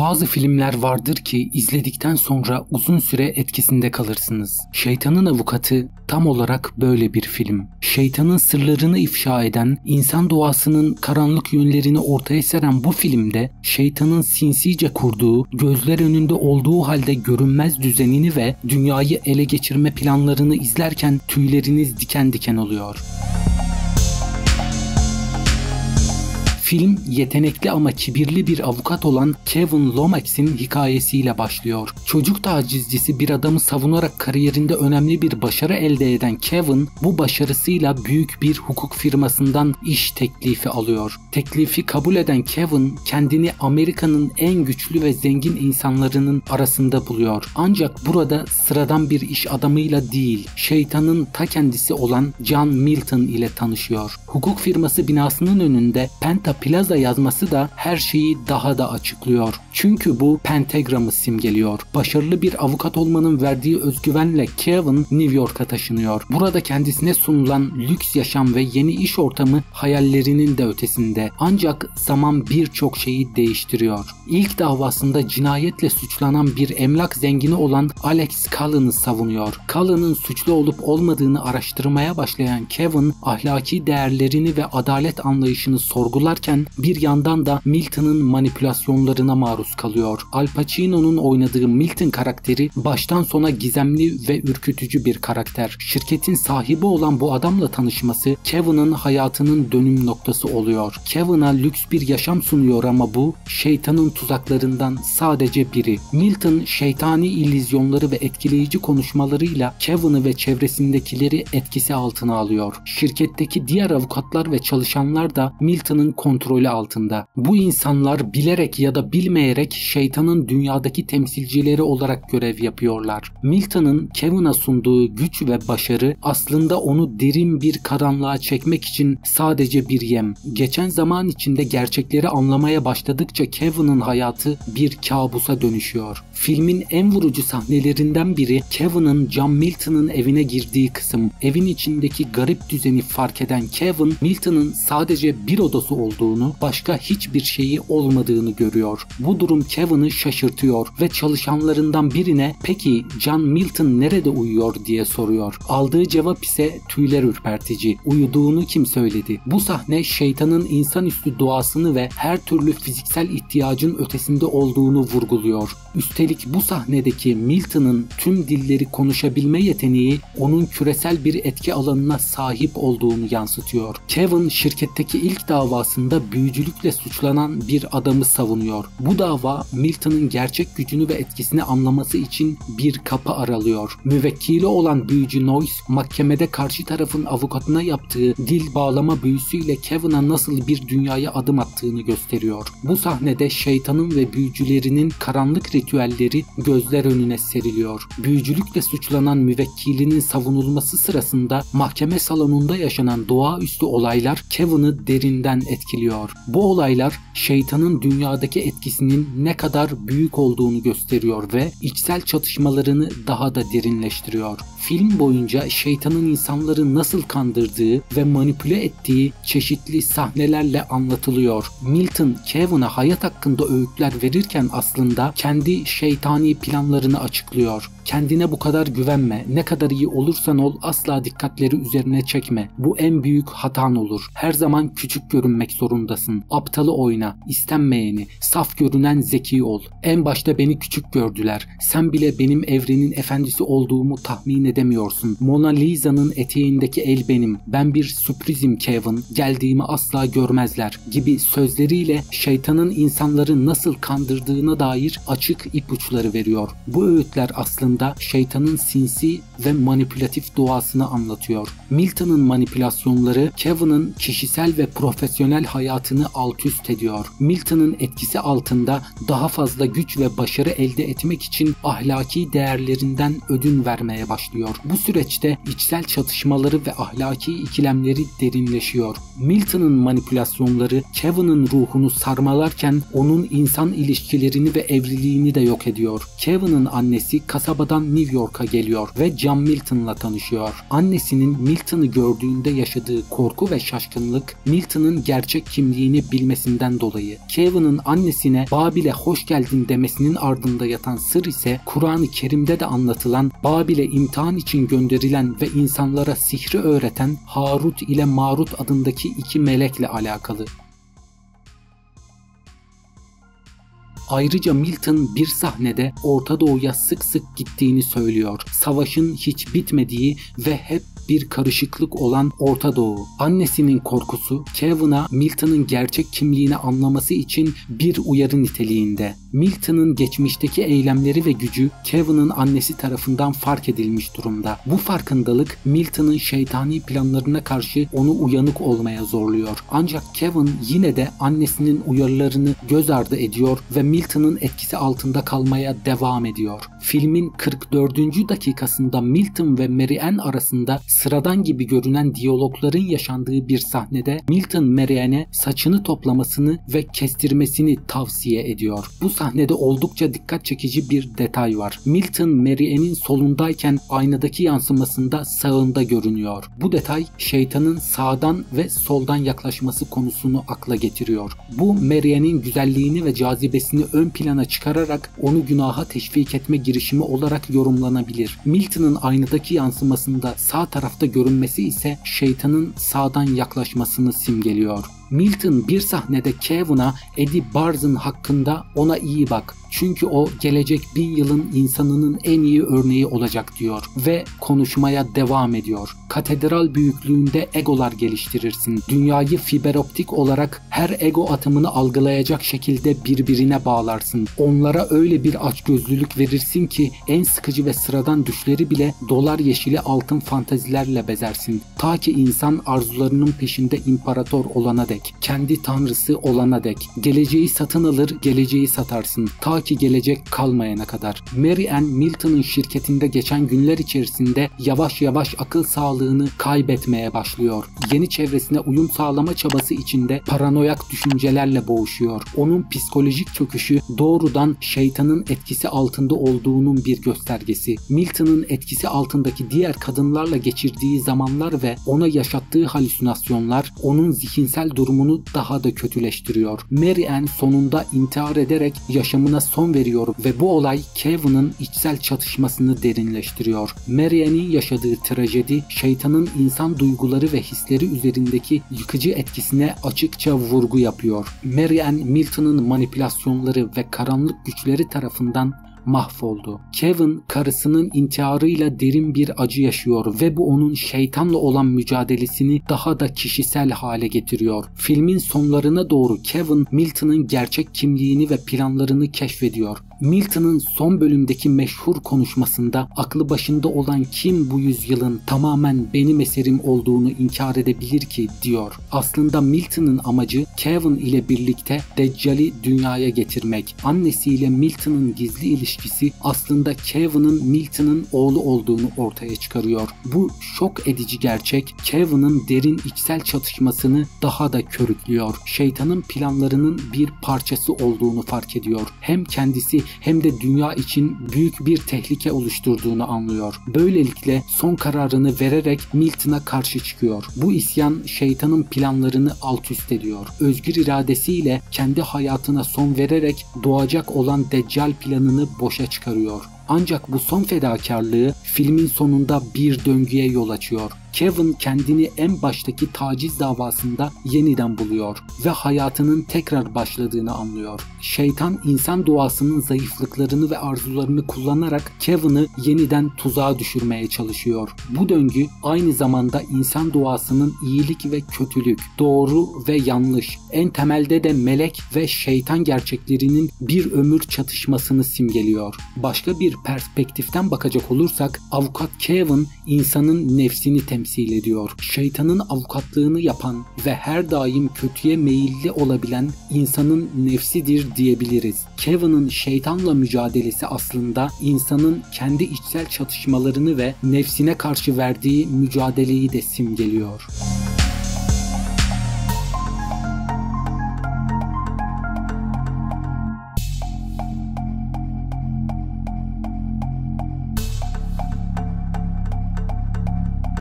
Bazı filmler vardır ki izledikten sonra uzun süre etkisinde kalırsınız. Şeytanın Avukatı tam olarak böyle bir film. Şeytanın sırlarını ifşa eden, insan doğasının karanlık yönlerini ortaya seren bu filmde şeytanın sinsice kurduğu, gözler önünde olduğu halde görünmez düzenini ve dünyayı ele geçirme planlarını izlerken tüyleriniz diken diken oluyor. Film yetenekli ama kibirli bir avukat olan Kevin Lomax'in hikayesiyle başlıyor. Çocuk tacizcisi bir adamı savunarak kariyerinde önemli bir başarı elde eden Kevin, bu başarısıyla büyük bir hukuk firmasından iş teklifi alıyor. Teklifi kabul eden Kevin, kendini Amerika'nın en güçlü ve zengin insanlarının arasında buluyor. Ancak burada sıradan bir iş adamıyla değil, şeytanın ta kendisi olan John Milton ile tanışıyor. Hukuk firması binasının önünde Plaza yazması da her şeyi daha da açıklıyor. Çünkü bu pentagramı simgeliyor. Başarılı bir avukat olmanın verdiği özgüvenle Kevin New York'a taşınıyor. Burada kendisine sunulan lüks yaşam ve yeni iş ortamı hayallerinin de ötesinde. Ancak zaman birçok şeyi değiştiriyor. İlk davasında cinayetle suçlanan bir emlak zengini olan Alex Cullen'ı savunuyor. Cullen'ın suçlu olup olmadığını araştırmaya başlayan Kevin, ahlaki değerlerini ve adalet anlayışını sorgularken bir yandan da Milton'ın manipülasyonlarına maruz kalıyor. Al Pacino'nun oynadığı Milton karakteri baştan sona gizemli ve ürkütücü bir karakter. Şirketin sahibi olan bu adamla tanışması Kevin'ın hayatının dönüm noktası oluyor. Kevin'a lüks bir yaşam sunuyor ama bu şeytanın tuzaklarından sadece biri. Milton şeytani illüzyonları ve etkileyici konuşmalarıyla Kevin'i ve çevresindekileri etkisi altına alıyor. Şirketteki diğer avukatlar ve çalışanlar da Milton'ın kontrolü altında. Bu insanlar bilerek ya da bilmeyerek şeytanın dünyadaki temsilcileri olarak görev yapıyorlar. Milton'ın Kevin'a sunduğu güç ve başarı aslında onu derin bir karanlığa çekmek için sadece bir yem. Geçen zaman içinde gerçekleri anlamaya başladıkça Kevin'in hayatı bir kabusa dönüşüyor. Filmin en vurucu sahnelerinden biri Kevin'in John Milton'ın evine girdiği kısım. Evin içindeki garip düzeni fark eden Kevin, Milton'ın sadece bir odası olduğunu, başka hiçbir şeyi olmadığını görüyor. Bu durum Kevin'i şaşırtıyor ve çalışanlarından birine "Peki John Milton nerede uyuyor?" diye soruyor. Aldığı cevap ise tüyler ürpertici. Uyuduğunu kim söyledi? Bu sahne şeytanın insanüstü doğasını ve her türlü fiziksel ihtiyacın ötesinde olduğunu vurguluyor. Üstelik bu sahnedeki Milton'ın tüm dilleri konuşabilme yeteneği onun küresel bir etki alanına sahip olduğunu yansıtıyor. Kevin şirketteki ilk davasında büyücülükle suçlanan bir adamı savunuyor. Bu dava Milton'ın gerçek gücünü ve etkisini anlaması için bir kapı aralıyor. Müvekkili olan büyücü Noyce mahkemede karşı tarafın avukatına yaptığı dil bağlama büyüsüyle Kevin'a nasıl bir dünyaya adım attığını gösteriyor. Bu sahnede şeytanın ve büyücülerinin karanlık ritüelleri gözler önüne seriliyor. Büyücülükle suçlanan müvekkilinin savunulması sırasında mahkeme salonunda yaşanan doğaüstü olaylar Kevin'i derinden etkiliyor. Bu olaylar şeytanın dünyadaki etkisinin ne kadar büyük olduğunu gösteriyor ve içsel çatışmalarını daha da derinleştiriyor. Film boyunca şeytanın insanları nasıl kandırdığı ve manipüle ettiği çeşitli sahnelerle anlatılıyor. Milton, Kevin'a hayat hakkında öğütler verirken aslında kendi şeytani planlarını açıklıyor. Kendine bu kadar güvenme, ne kadar iyi olursan ol asla dikkatleri üzerine çekme. Bu en büyük hatan olur. Her zaman küçük görünmek zorundasın. Aptalı oyna, istenmeyeni, saf görünen zeki ol. En başta beni küçük gördüler. Sen bile benim evrenin efendisi olduğumu tahmin edemiyorsun. Mona Lisa'nın eteğindeki el benim. Ben bir sürprizim Kevin. Geldiğimi asla görmezler gibi sözleriyle şeytanın insanları nasıl kandırdığına dair açık ipuçları veriyor. Bu öğütler aslında şeytanın sinsi ve manipülatif doğasını anlatıyor. Milton'ın manipülasyonları Kevin'in kişisel ve profesyonel hayatını alt üst ediyor. Milton'ın etkisi altında daha fazla güç ve başarı elde etmek için ahlaki değerlerinden ödün vermeye başlıyor. Bu süreçte içsel çatışmaları ve ahlaki ikilemleri derinleşiyor. Milton'ın manipülasyonları Kevin'in ruhunu sarmalarken onun insan ilişkilerini ve evliliğini de yok ediyor. Kevin'in annesi kasabadan New York'a geliyor ve John Milton'la tanışıyor. Annesinin Milton'ı gördüğünde yaşadığı korku ve şaşkınlık Milton'ın gerçek kimliğini bilmesinden dolayı. Kevin'in annesine Babil'e hoş geldin demesinin ardında yatan sır ise Kur'an-ı Kerim'de de anlatılan Babil'e imtihan için gönderilen ve insanlara sihri öğreten Harut ile Marut adındaki iki melekle alakalı. Ayrıca Milton bir sahnede Orta Doğu'ya sık sık gittiğini söylüyor. Savaşın hiç bitmediği ve hep bir karışıklık olan Orta Doğu. Annesinin korkusu Kevin'a Milton'ın gerçek kimliğini anlaması için bir uyarı niteliğinde. Milton'ın geçmişteki eylemleri ve gücü Kevin'in annesi tarafından fark edilmiş durumda. Bu farkındalık Milton'ın şeytani planlarına karşı onu uyanık olmaya zorluyor. Ancak Kevin yine de annesinin uyarılarını göz ardı ediyor ve Milton'ın etkisi altında kalmaya devam ediyor. Filmin 44. dakikasında Milton ve Mary Ann arasında sıradan gibi görünen diyalogların yaşandığı bir sahnede Milton Mary Ann'e saçını toplamasını ve kestirmesini tavsiye ediyor. Bu sahnede oldukça dikkat çekici bir detay var. Milton Mary Ann'in solundayken aynadaki yansımasında sağında görünüyor. Bu detay şeytanın sağdan ve soldan yaklaşması konusunu akla getiriyor. Bu Mary Ann'in güzelliğini ve cazibesini ön plana çıkararak onu günaha teşvik etme girişimi olarak yorumlanabilir. Milton'ın aynadaki yansımasında sağ tarafta görünmesi ise şeytanın sağdan yaklaşmasını simgeliyor. Milton bir sahnede Kevin'a Eddie Barz'ın hakkında ona iyi bak. Çünkü o gelecek 1000 yılın insanının en iyi örneği olacak diyor ve konuşmaya devam ediyor. Katedral büyüklüğünde egolar geliştirirsin. Dünyayı fiberoptik olarak her ego atımını algılayacak şekilde birbirine bağlarsın. Onlara öyle bir açgözlülük verirsin ki en sıkıcı ve sıradan düşleri bile dolar yeşili altın fantazilerle bezersin. Ta ki insan arzularının peşinde imparator olana dek, kendi tanrısı olana dek. Geleceği satın alır, geleceği satarsın. Ta ki gelecek kalmayana kadar. Mary Ann Milton'ın şirketinde geçen günler içerisinde yavaş yavaş akıl sağlığını kaybetmeye başlıyor. Yeni çevresine uyum sağlama çabası içinde paranoyak düşüncelerle boğuşuyor. Onun psikolojik çöküşü doğrudan şeytanın etkisi altında olduğunun bir göstergesi. Milton'ın etkisi altındaki diğer kadınlarla geçirdiği zamanlar ve ona yaşattığı halüsinasyonlar onun zihinsel durumunu daha da kötüleştiriyor. Mary Ann sonunda intihar ederek yaşamına son veriyor ve bu olay Kevin'in içsel çatışmasını derinleştiriyor. Mary Ann'in yaşadığı trajedi şeytanın insan duyguları ve hisleri üzerindeki yıkıcı etkisine açıkça vurgu yapıyor. Mary Ann Milton'ın manipülasyonları ve karanlık güçleri tarafından mahvoldu. Kevin karısının intiharıyla derin bir acı yaşıyor ve bu onun şeytanla olan mücadelesini daha da kişisel hale getiriyor. Filmin sonlarına doğru Kevin Milton'ın gerçek kimliğini ve planlarını keşfediyor. Milton'ın son bölümdeki meşhur konuşmasında aklı başında olan kim bu yüzyılın tamamen benim eserim olduğunu inkar edebilir ki diyor. Aslında Milton'ın amacı Kevin ile birlikte Deccal'i dünyaya getirmek. Annesiyle Milton'ın gizli ilişkisi aslında Kevin'in Milton'ın oğlu olduğunu ortaya çıkarıyor. Bu şok edici gerçek Kevin'in derin içsel çatışmasını daha da körüklüyor. Şeytanın planlarının bir parçası olduğunu fark ediyor. Hem kendisi hem de dünya için büyük bir tehlike oluşturduğunu anlıyor. Böylelikle son kararını vererek Milton'a karşı çıkıyor. Bu isyan şeytanın planlarını alt üst ediyor. Özgür iradesiyle kendi hayatına son vererek doğacak olan Deccal planını boşa çıkarıyor. Ancak bu son fedakarlığı filmin sonunda bir döngüye yol açıyor. Kevin kendini en baştaki taciz davasında yeniden buluyor ve hayatının tekrar başladığını anlıyor. Şeytan insan doğasının zayıflıklarını ve arzularını kullanarak Kevin'i yeniden tuzağa düşürmeye çalışıyor. Bu döngü aynı zamanda insan doğasının iyilik ve kötülük, doğru ve yanlış, en temelde de melek ve şeytan gerçeklerinin bir ömür çatışmasını simgeliyor. Başka bir perspektiften bakacak olursak avukat Kevin insanın nefsini temsil ediyor. Şeytanın avukatlığını yapan ve her daim kötüye meyilli olabilen insanın nefsidir diyebiliriz. Kevin'in şeytanla mücadelesi aslında insanın kendi içsel çatışmalarını ve nefsine karşı verdiği mücadeleyi de simgeliyor.